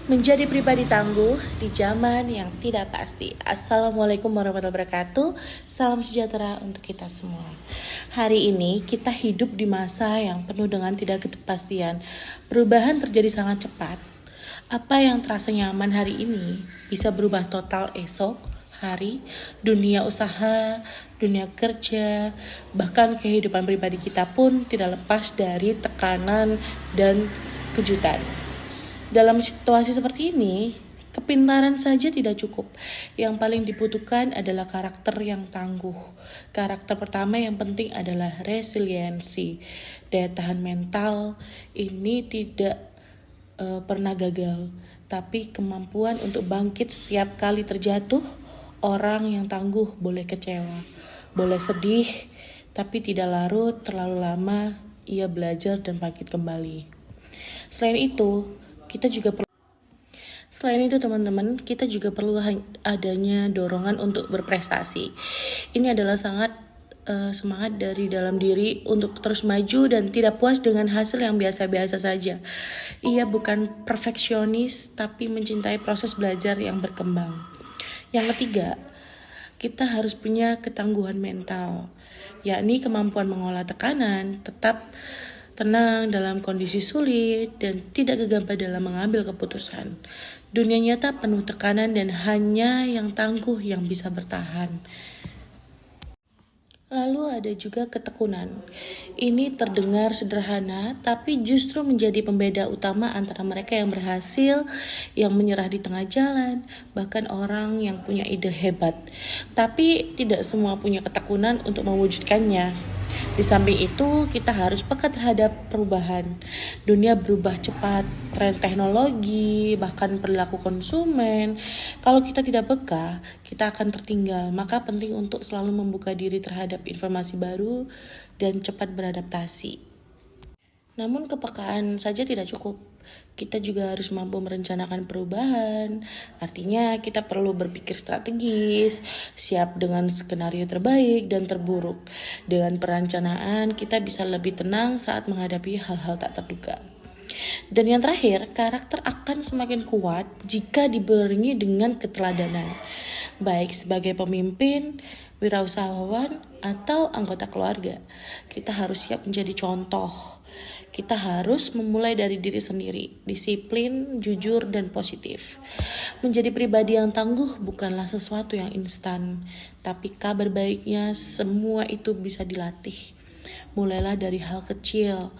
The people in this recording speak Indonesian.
Menjadi pribadi tangguh di zaman yang tidak pasti. Assalamualaikum warahmatullahi wabarakatuh. Salam sejahtera untuk kita semua. Hari ini kita hidup di masa yang penuh dengan tidak kepastian. Perubahan terjadi sangat cepat. Apa yang terasa nyaman hari ini bisa berubah total esok hari. Dunia usaha, dunia kerja, bahkan kehidupan pribadi kita pun tidak lepas dari tekanan dan kejutan. Dalam situasi seperti ini, kepintaran saja tidak cukup. Yang paling dibutuhkan adalah karakter yang tangguh. Karakter pertama yang penting adalah resiliensi. Daya tahan mental ini tidak pernah gagal, tapi kemampuan untuk bangkit setiap kali terjatuh. Orang yang tangguh boleh kecewa, boleh sedih, tapi tidak larut terlalu lama. Ia belajar dan bangkit kembali. Selain itu, kita juga perlu Selain itu teman-teman, kita juga perlu adanya dorongan untuk berprestasi. Ini adalah sangat semangat dari dalam diri untuk terus maju dan tidak puas dengan hasil yang biasa-biasa saja. Ia bukan perfeksionis, tapi mencintai proses belajar yang berkembang. Yang ketiga, kita harus punya ketangguhan mental, yakni kemampuan mengolah tekanan, tetap tenang dalam kondisi sulit, dan tidak gegabah dalam mengambil keputusan. Dunia nyata penuh tekanan dan hanya yang tangguh yang bisa bertahan. Lalu ada juga ketekunan. Ini terdengar sederhana, tapi justru menjadi pembeda utama antara mereka yang berhasil, yang menyerah di tengah jalan, bahkan orang yang punya ide hebat. Tapi tidak semua punya ketekunan untuk mewujudkannya. Di samping itu, kita harus peka terhadap perubahan. Dunia berubah cepat, tren teknologi, bahkan perilaku konsumen. Kalau kita tidak peka, kita akan tertinggal. Maka penting untuk selalu membuka diri terhadap informasi baru dan cepat beradaptasi. Namun kepekaan saja tidak cukup. Kita juga harus mampu merencanakan perubahan. Artinya kita perlu berpikir strategis, siap dengan skenario terbaik dan terburuk. Dengan perencanaan, kita bisa lebih tenang saat menghadapi hal-hal tak terduga. Dan yang terakhir, karakter akan semakin kuat jika dibarengi dengan keteladanan. Baik sebagai pemimpin, wirausahawan, atau anggota keluarga. Kita harus siap menjadi contoh. Kita harus memulai dari diri sendiri, disiplin, jujur, dan positif. Menjadi pribadi yang tangguh bukanlah sesuatu yang instan, tapi kabar baiknya semua itu bisa dilatih. Mulailah dari hal kecil,